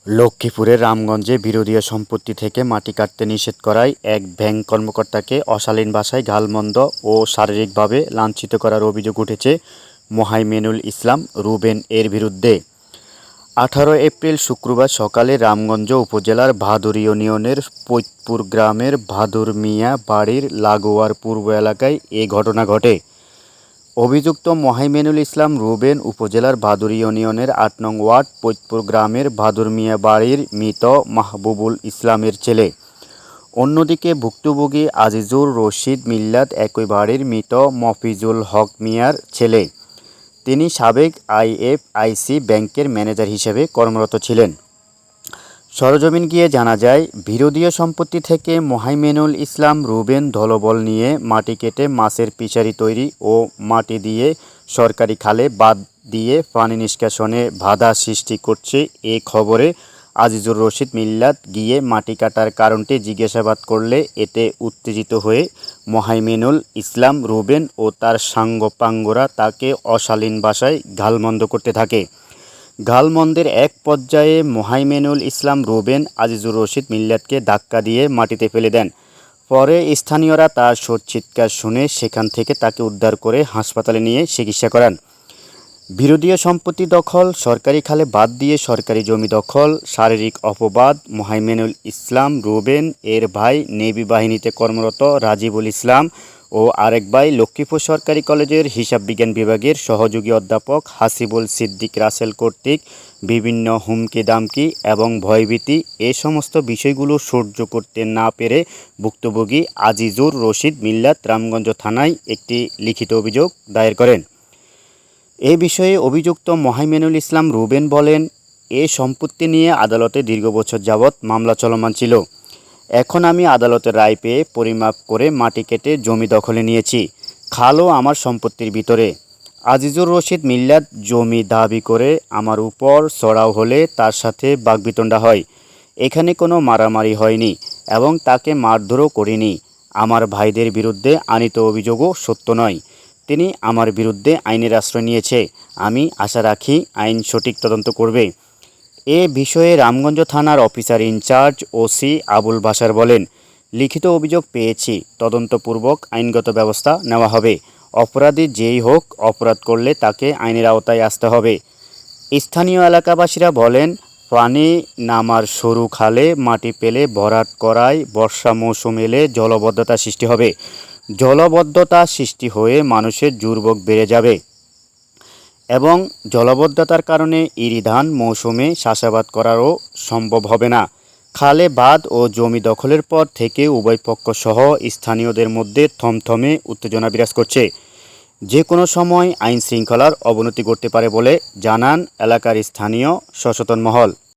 লক্ষ্মীপুরের রামগঞ্জে বিরোধীয় সম্পত্তি থেকে মাটি কাটতে নিষেধ করায় এক ব্যাংক কর্মকর্তাকে অশালীন ভাষায় গালমন্দ ও শারীরিকভাবে লাঞ্ছিত করার অভিযোগ উঠেছে মোহাইমেনুল ইসলাম রুবেন এর বিরুদ্ধে। 18 এপ্রিল শুক্রবার সকালে রামগঞ্জ উপজেলার ভাদুর ইউনিয়নের পৈতপুর গ্রামের ভাদুর মিয়া বাড়ির লাগোয়ার পূর্ব এলাকায় এ ঘটনা ঘটে। অভিযুক্ত মোহাইমেনুল ইসলাম রুবেন উপজেলার ভাদুর ইউনিয়নের ৮ নং ওয়ার্ড পৈতপুর গ্রামের ভাদুর মিয়া বাড়ির মৃত মাহবুবুল ইসলামের ছেলে। অন্যদিকে ভুক্তভোগী আজিজুর রশিদ মিল্লাত একই বাড়ির মৃত মফিজুল হক মিয়ার ছেলে। তিনি সাবেক আইএফআইসি ব্যাংকের ম্যানেজার হিসেবে কর্মরত ছিলেন। সরেজমিন গিয়ে জানা যায়, বিরোধীয় সম্পত্তি থেকে মোহাইমেনুল ইসলাম রুবেন দলবল নিয়ে মাটি কেটে মাছের পিচারি তৈরি ও মাটি দিয়ে সরকারি খালে বাঁধ দিয়ে পানি নিষ্কাশনে বাধা সৃষ্টি করছে। এ খবরে আজিজুর রশিদ মিল্লাত গিয়ে মাটি কাটার কারণটি জিজ্ঞাসাবাদ করলে এতে উত্তেজিত হয়ে মোহাইমেনুল ইসলাম রুবেন ও তার সাঙ্গপাঙ্গরা তাকে অশালীন ভাষায় গালমন্দ করতে থাকে। গালমন্দের এক পর্যায়ে মোহাইমেনুল ইসলাম রুবেন আজিজুর রশিদ মিল্লাতকে ধাক্কা দিয়ে মাটিতে ফেলে দেন। পরে স্থানীয়রা তার চিৎকার শুনে সেখান থেকে তাকে উদ্ধার করে হাসপাতালে নিয়ে চিকিৎসা করান। বিরোধীয় সম্পত্তি দখল, সরকারি খালে বাদ দিয়ে সরকারি জমি দখল, শারীরিক অপবাদ। মোহাইমেনুল ইসলাম রুবেন এর ভাই নেভি বাহিনীতে কর্মরত রাজিবুল ইসলাম ও আরেক ভাই লক্ষ্মীপুর সরকারি কলেজের হিসাব বিজ্ঞান বিভাগের সহযোগী অধ্যাপক হাসিবুল সিদ্দিক রাসেল কর্তৃক বিভিন্ন হুমকি দামকি এবং ভয়ভীতি এ সমস্ত বিষয়গুলো সহ্য করতে না পেরে ভুক্তভোগী আজিজুর রশিদ মিল্লাত রামগঞ্জ থানায় একটি লিখিত অভিযোগ দায়ের করেন। এ বিষয়ে অভিযুক্ত মোহাইমেনুল ইসলাম রুবেন বলেন, এ সম্পত্তি নিয়ে আদালতে দীর্ঘ বছর যাবৎ মামলা চলমান ছিল। এখন আমি আদালতের রায় পেয়ে পরিমাপ করে মাটি কেটে জমি দখলে নিয়েছি। খালও আমার সম্পত্তির ভিতরে। আজিজুর রশিদ মিল্লাত জমি দাবি করে আমার উপর চড়াও হলে তার সাথে বাগবিতণ্ডা হয়। এখানে কোনো মারামারি হয়নি এবং তাকে মারধরও করিনি। আমার ভাইদের বিরুদ্ধে আনীত অভিযোগও সত্য নয়। তিনি আমার বিরুদ্ধে আইনের আশ্রয় নিয়েছে। আমি আশা রাখি আইন সঠিক তদন্ত করবে। এ বিষয়ে রামগঞ্জ থানার officer in charge OC Abul Bashar বলেন, লিখিত অভিযোগ পেয়েছি, তদন্তপূর্বক আইনগত ব্যবস্থা নেওয়া হবে। অপরাধী যেই হোক, অপরাধ করলে তাকে আইনের আওতায় আসতে হবে। স্থানীয় এলাকাবাসীরা বলেন, পানি নামার সরু খালে মাটি পেলে ভরাট করায় বর্ষা মৌসুম এলে জলবদ্ধতা সৃষ্টি হবে। জলবদ্ধতা সৃষ্টি হয়ে মানুষের দুর্ভোগ বেড়ে যাবে এবং জলবদ্ধতার কারণে ইরি ধান মৌসুমে চাষাবাদ করারও সম্ভব হবে না। খালে বাঁধ ও জমি দখলের পর থেকে উভয় পক্ষ সহ স্থানীয়দের মধ্যে থমথমে উত্তেজনা বিরাজ করছে। যে কোনো সময় আইন শৃঙ্খলার অবনতি ঘটতে পারে বলে জানান এলাকার স্থানীয় সচেতন মহল।